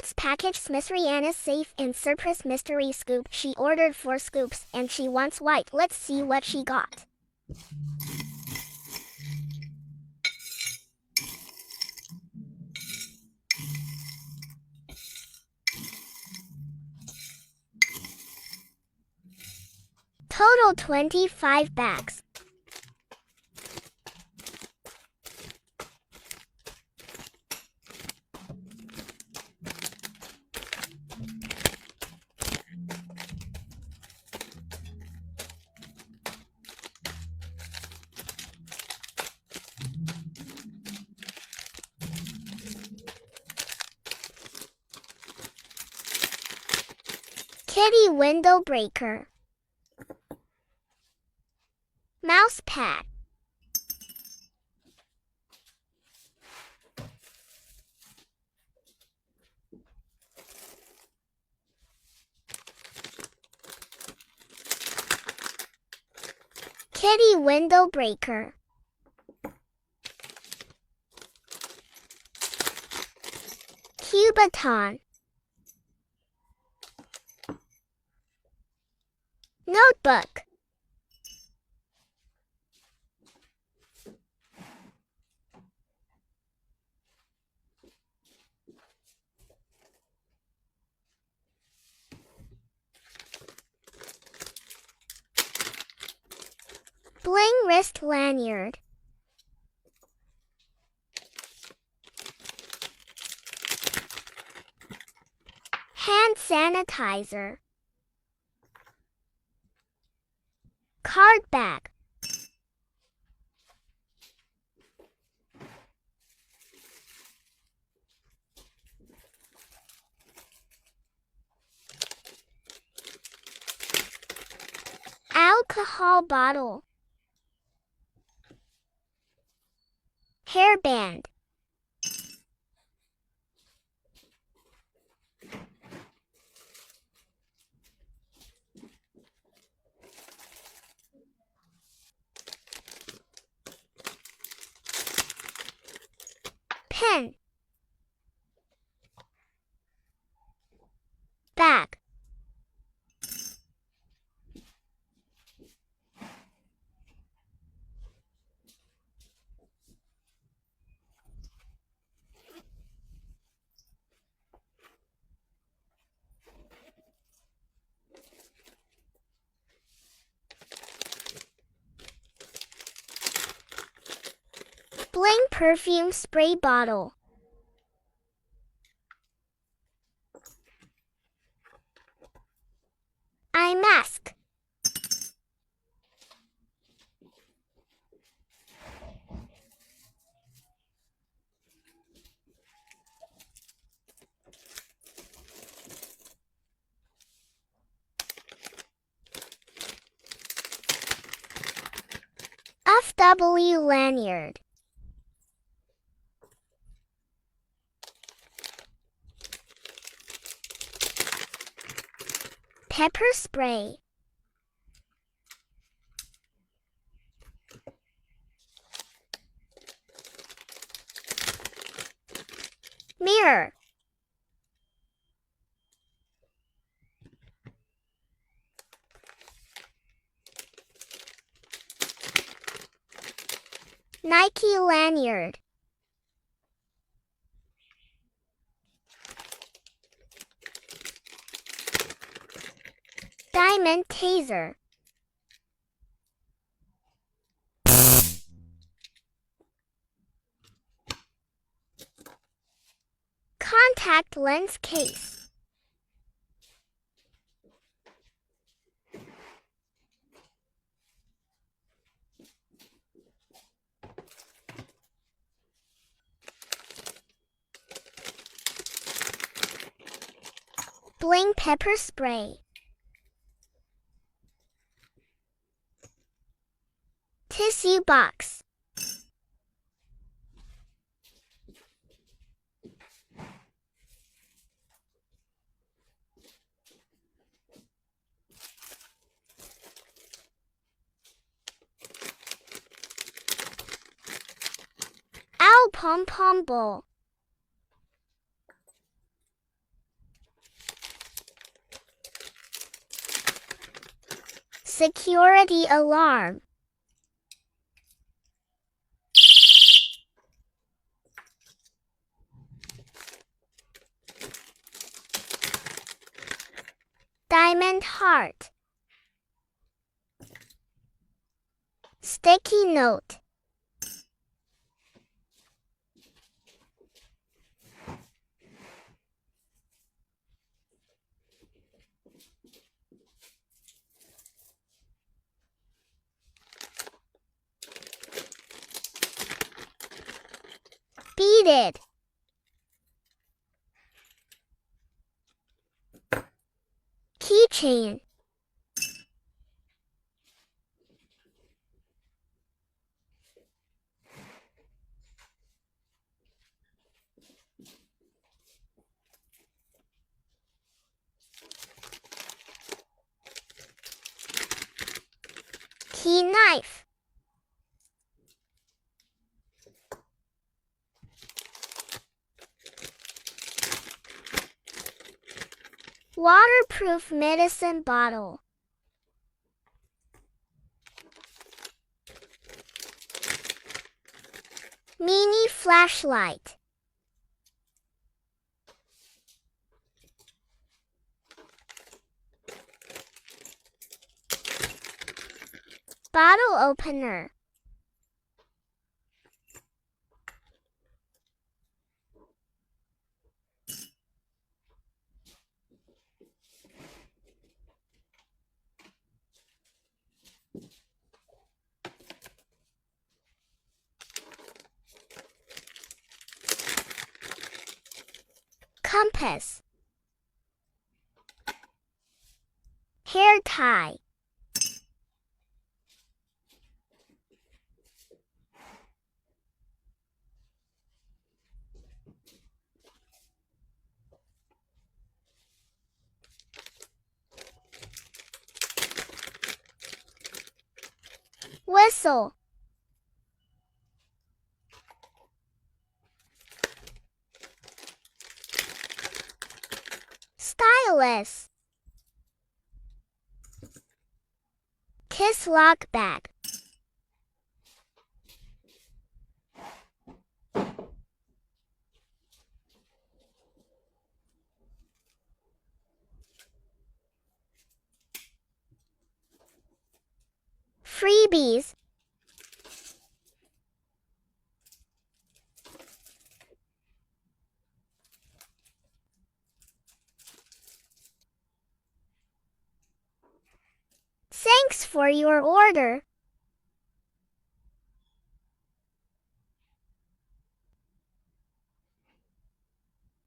Let's package Miss Rihanna's safe and surprise mystery scoop. She ordered 4 scoops and she wants white. Let's see what she got. Total 25 bags. Kitty window breaker. Mouse pad. Kitty window breaker. Cubaton. Notebook. Bling wrist lanyard. Hand sanitizer. Card bag. Alcohol bottle. Hairband. Pen. Bag. Bling perfume spray bottle. Eye mask. FW lanyard. Pepper spray. Mirror. Nike lanyard. Diamond taser. Contact lens case. Bling pepper spray. Tissue box. Owl pom-pom bowl. Security alarm. Diamond heart. Sticky note. Beaded. Keychain. Key knife. Waterproof medicine bottle. Mini flashlight. Bottle opener. Compass. Hair tie. Whistle. Stylus. Kiss lock bag. Freebies. Thanks for your order.